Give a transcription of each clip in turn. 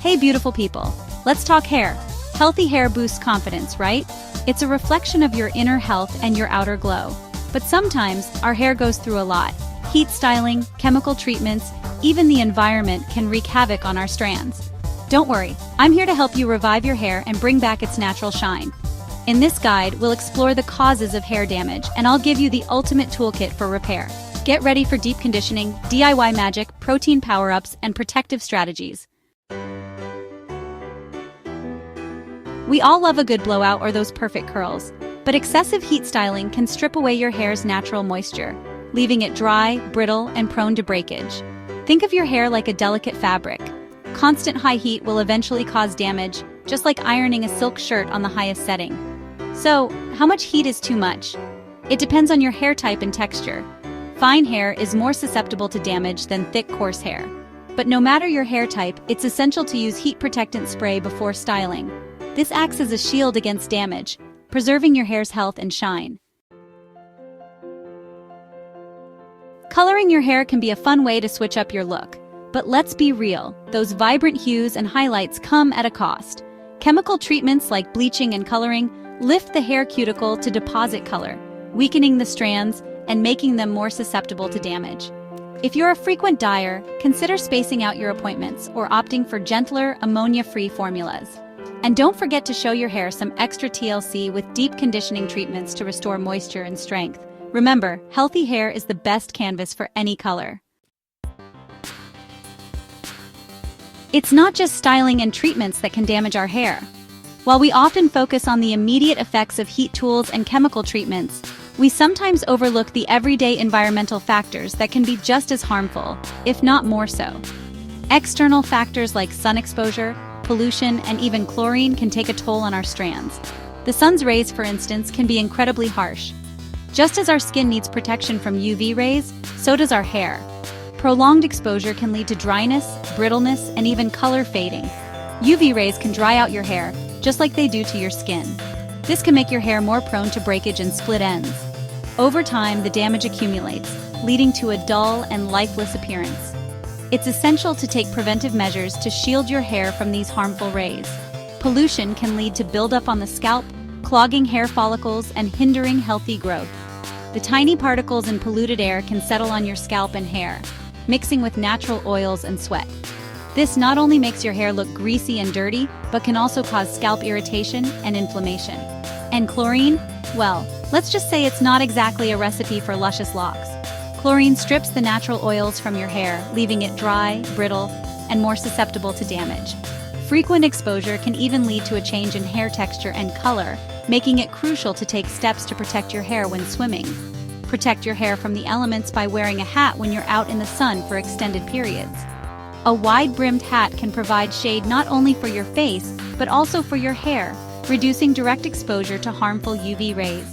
Hey beautiful people, let's talk hair. Healthy hair boosts confidence, right? It's a reflection of your inner health and your outer glow. But sometimes, our hair goes through a lot. Heat styling, chemical treatments, even the environment can wreak havoc on our strands. Don't worry, I'm here to help you revive your hair and bring back its natural shine. In this guide, we'll explore the causes of hair damage, and I'll give you the ultimate toolkit for repair. Get ready for deep conditioning, DIY magic, protein power-ups, and protective strategies. We all love a good blowout or those perfect curls, but excessive heat styling can strip away your hair's natural moisture, leaving it dry, brittle, and prone to breakage. Think of your hair like a delicate fabric. Constant high heat will eventually cause damage, just like ironing a silk shirt on the highest setting. So, how much heat is too much? It depends on your hair type and texture. Fine hair is more susceptible to damage than thick, coarse hair. But no matter your hair type, it's essential to use heat protectant spray before styling. This acts as a shield against damage, preserving your hair's health and shine. Coloring your hair can be a fun way to switch up your look. But let's be real, those vibrant hues and highlights come at a cost. Chemical treatments like bleaching and coloring lift the hair cuticle to deposit color, weakening the strands and making them more susceptible to damage. If you're a frequent dyer, consider spacing out your appointments or opting for gentler, ammonia-free formulas. And don't forget to show your hair some extra TLC with deep conditioning treatments to restore moisture and strength. Remember, healthy hair is the best canvas for any color. It's not just styling and treatments that can damage our hair. While we often focus on the immediate effects of heat tools and chemical treatments, we sometimes overlook the everyday environmental factors that can be just as harmful, if not more so. External factors like sun exposure, pollution, and even chlorine can take a toll on our strands. The sun's rays, for instance, can be incredibly harsh. Just as our skin needs protection from UV rays, so does our hair. Prolonged exposure can lead to dryness, brittleness, and even color fading. UV rays can dry out your hair, just like they do to your skin. This can make your hair more prone to breakage and split ends. Over time, the damage accumulates, leading to a dull and lifeless appearance. It's essential to take preventive measures to shield your hair from these harmful rays. Pollution can lead to buildup on the scalp, clogging hair follicles, and hindering healthy growth. The tiny particles in polluted air can settle on your scalp and hair, mixing with natural oils and sweat. This not only makes your hair look greasy and dirty, but can also cause scalp irritation and inflammation. And chlorine? Well, let's just say it's not exactly a recipe for luscious locks. Chlorine strips the natural oils from your hair, leaving it dry, brittle, and more susceptible to damage. Frequent exposure can even lead to a change in hair texture and color, making it crucial to take steps to protect your hair when swimming. Protect your hair from the elements by wearing a hat when you're out in the sun for extended periods. A wide-brimmed hat can provide shade not only for your face, but also for your hair, reducing direct exposure to harmful UV rays.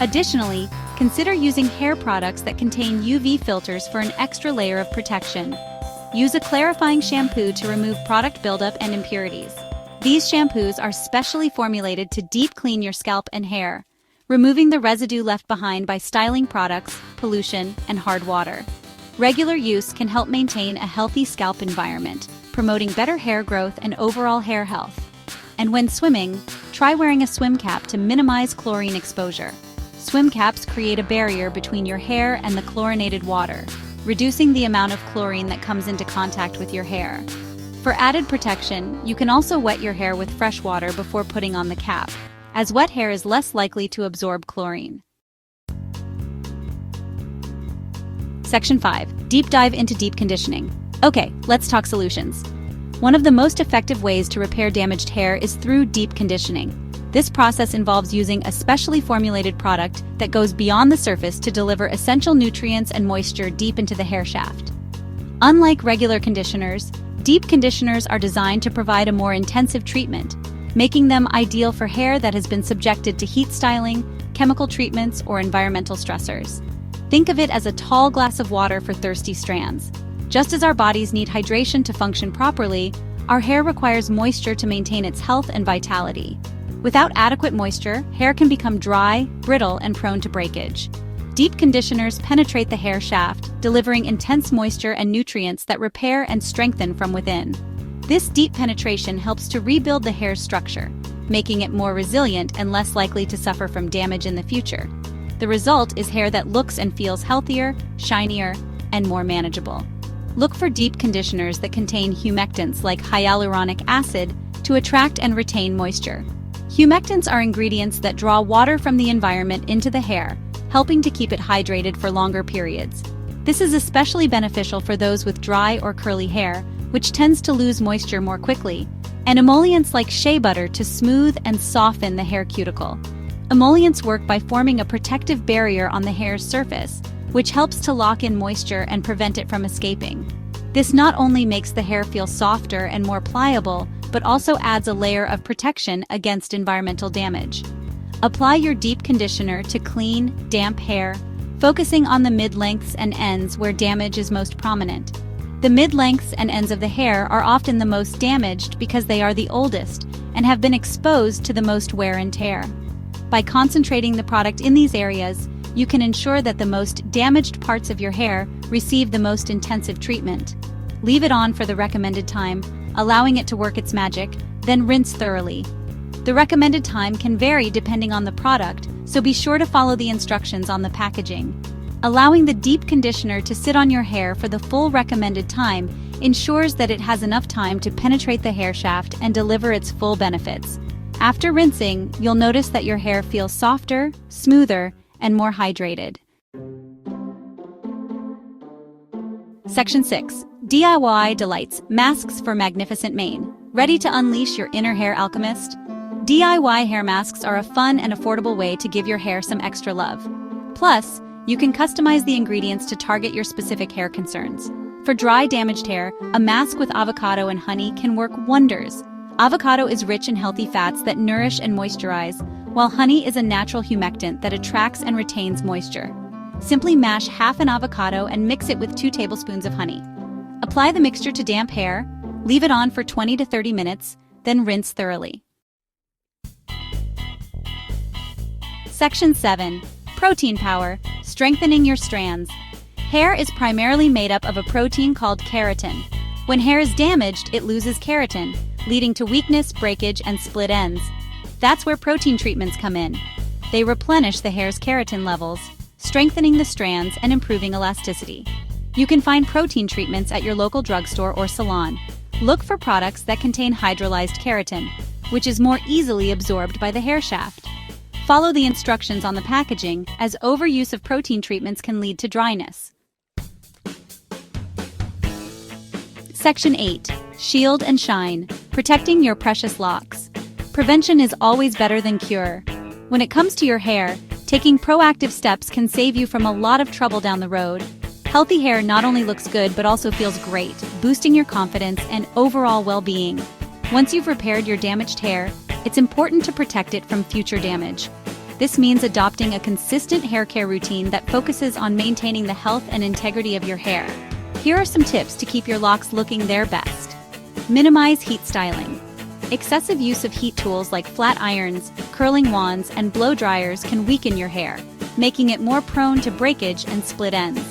Additionally, consider using hair products that contain UV filters for an extra layer of protection. Use a clarifying shampoo to remove product buildup and impurities. These shampoos are specially formulated to deep clean your scalp and hair, removing the residue left behind by styling products, pollution, and hard water. Regular use can help maintain a healthy scalp environment, promoting better hair growth and overall hair health. And when swimming, try wearing a swim cap to minimize chlorine exposure. Swim caps create a barrier between your hair and the chlorinated water, reducing the amount of chlorine that comes into contact with your hair. For added protection, you can also wet your hair with fresh water before putting on the cap, as wet hair is less likely to absorb chlorine. Section 5. Deep dive into deep conditioning. Okay, let's talk solutions. One of the most effective ways to repair damaged hair is through deep conditioning. This process involves using a specially formulated product that goes beyond the surface to deliver essential nutrients and moisture deep into the hair shaft. Unlike regular conditioners, deep conditioners are designed to provide a more intensive treatment, making them ideal for hair that has been subjected to heat styling, chemical treatments, or environmental stressors. Think of it as a tall glass of water for thirsty strands. Just as our bodies need hydration to function properly, our hair requires moisture to maintain its health and vitality. Without adequate moisture, hair can become dry, brittle, and prone to breakage. Deep conditioners penetrate the hair shaft, delivering intense moisture and nutrients that repair and strengthen from within. This deep penetration helps to rebuild the hair's structure, making it more resilient and less likely to suffer from damage in the future. The result is hair that looks and feels healthier, shinier, and more manageable. Look for deep conditioners that contain humectants like hyaluronic acid to attract and retain moisture. Humectants are ingredients that draw water from the environment into the hair, helping to keep it hydrated for longer periods. This is especially beneficial for those with dry or curly hair, which tends to lose moisture more quickly, and emollients like shea butter to smooth and soften the hair cuticle. Emollients work by forming a protective barrier on the hair's surface, which helps to lock in moisture and prevent it from escaping. This not only makes the hair feel softer and more pliable, but also adds a layer of protection against environmental damage. Apply your deep conditioner to clean, damp hair, focusing on the mid-lengths and ends where damage is most prominent. The mid-lengths and ends of the hair are often the most damaged because they are the oldest and have been exposed to the most wear and tear. By concentrating the product in these areas, you can ensure that the most damaged parts of your hair receive the most intensive treatment. Leave it on for the recommended time, allowing it to work its magic, then rinse thoroughly. The recommended time can vary depending on the product, so be sure to follow the instructions on the packaging. Allowing the deep conditioner to sit on your hair for the full recommended time ensures that it has enough time to penetrate the hair shaft and deliver its full benefits. After rinsing, you'll notice that your hair feels softer, smoother, and more hydrated. Section 6. DIY Delights Masks for Magnificent Mane. Ready to unleash your inner hair alchemist? DIY hair masks are a fun and affordable way to give your hair some extra love. Plus, you can customize the ingredients to target your specific hair concerns. For dry, damaged hair, a mask with avocado and honey can work wonders. Avocado is rich in healthy fats that nourish and moisturize, while honey is a natural humectant that attracts and retains moisture. Simply mash half an avocado and mix it with 2 tablespoons of honey. Apply the mixture to damp hair, leave it on for 20 to 30 minutes, then rinse thoroughly. Section 7. Protein Power, Strengthening Your Strands. Hair is primarily made up of a protein called keratin. When hair is damaged, it loses keratin, leading to weakness, breakage, and split ends. That's where protein treatments come in. They replenish the hair's keratin levels, strengthening the strands and improving elasticity. You can find protein treatments at your local drugstore or salon. Look for products that contain hydrolyzed keratin, which is more easily absorbed by the hair shaft. Follow the instructions on the packaging, as overuse of protein treatments can lead to dryness. Section 8. Shield and Shine, Protecting Your Precious Locks. Prevention is always better than cure. When it comes to your hair, taking proactive steps can save you from a lot of trouble down the road. Healthy hair not only looks good but also feels great, boosting your confidence and overall well-being. Once you've repaired your damaged hair, it's important to protect it from future damage. This means adopting a consistent hair care routine that focuses on maintaining the health and integrity of your hair. Here are some tips to keep your locks looking their best. Minimize heat styling. Excessive use of heat tools like flat irons, curling wands, and blow dryers can weaken your hair, making it more prone to breakage and split ends.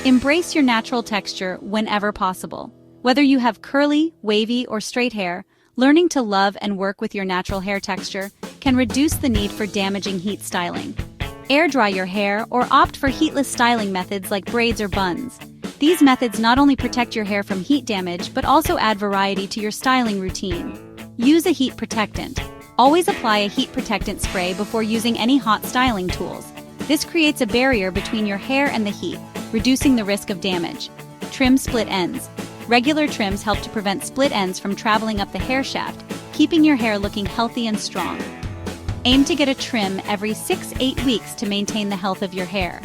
Embrace your natural texture whenever possible. Whether you have curly, wavy, or straight hair, learning to love and work with your natural hair texture can reduce the need for damaging heat styling. Air dry your hair or opt for heatless styling methods like braids or buns. These methods not only protect your hair from heat damage but also add variety to your styling routine. Use a heat protectant. Always apply a heat protectant spray before using any hot styling tools. This creates a barrier between your hair and the heat, reducing the risk of damage. Trim split ends. Regular trims help to prevent split ends from traveling up the hair shaft, keeping your hair looking healthy and strong. Aim to get a trim every 6-8 weeks to maintain the health of your hair.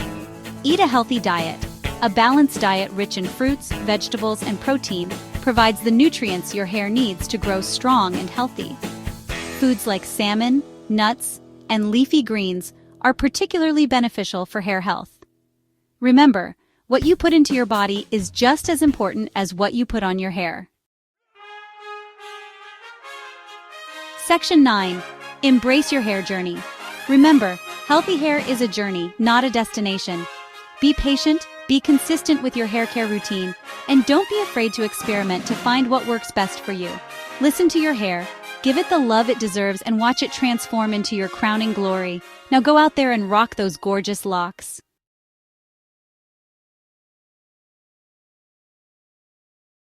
Eat a healthy diet. A balanced diet rich in fruits, vegetables, and protein provides the nutrients your hair needs to grow strong and healthy. Foods like salmon, nuts, and leafy greens are particularly beneficial for hair health. Remember, what you put into your body is just as important as what you put on your hair. Section 9. Embrace your hair journey. Remember, Healthy hair is a journey, not a destination. Be patient, be consistent with your hair care routine, and don't be afraid to experiment to find what works best for you. Listen to your hair, give it the love it deserves, and watch it transform into your crowning glory. Now go out there and rock those gorgeous locks.